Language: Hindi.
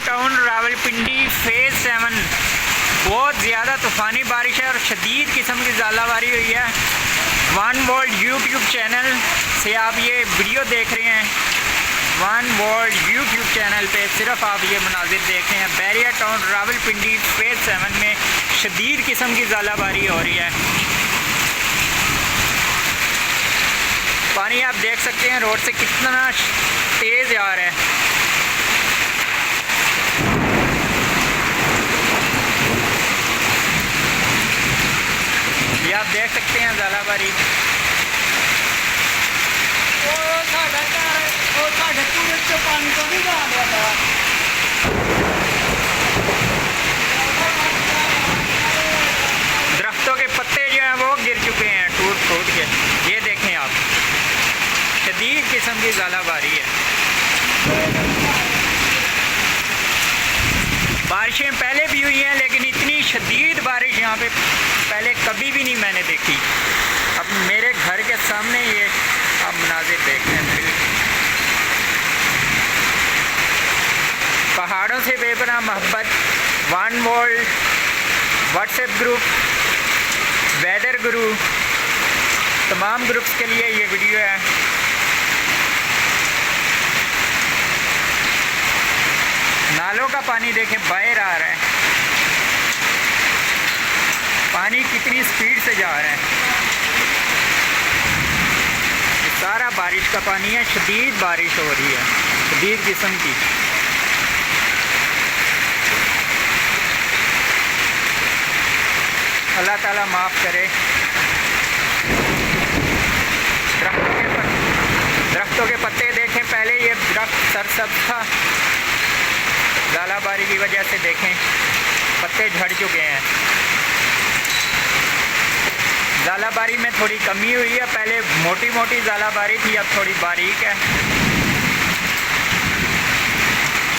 टाउन रावलपिंडी फेज़ 7 बहुत ज़्यादा तूफ़ानी बारिश है और शदीद किस्म की ज़ालाबारी हुई है। वन वर्ल्ड यूट्यूब चैनल से आप ये वीडियो देख रहे हैं। वन वर्ल्ड यूट्यूब चैनल पे सिर्फ आप ये मनाजिर देख रहे हैं। बैरिया टाउन रावलपिंडी फेज़ 7 में शदीद किस्म की ज़ालाबारी हो रही है। पानी आप देख सकते हैं रोड से कितना तेज़ आ रहा है। ये आप देख सकते हैं ज़ालाबारी। दरख्तों के पत्ते जो हैं वो गिर चुके हैं टूट फूट के। ये देखें आप, शदीद किस्म की ज़ालाबारी है। बारिशें पहले भी हुई हैं लेकिन इतनी शदीद बारिश यहाँ पे पहले कभी भी नहीं मैंने देखी। अब मेरे घर के सामने ये आप मनाजिर देख रहे हैं। पहाड़ों से बेपनाह मोहब्बत, one world WhatsApp group, weather guru, तमाम ग्रुप्स के लिए ये वीडियो है। नालों का पानी देखें बाहर आ रहा है। पानी कितनी स्पीड से जा रहा है। ये सारा बारिश का पानी है। शदीद बारिश हो रही है, शदीद किस्म की। अल्लाह ताला माफ़ करे। दरख्तों के पत्ते देखें, पहले ये दरख्त सरसब्ज था, ज़ालाबारी की वजह से देखें पत्ते झड़ चुके हैं। ज़ालाबारी में थोड़ी कमी हुई है, पहले मोटी मोटी ज़ालाबारी थी, अब थोड़ी बारीक है।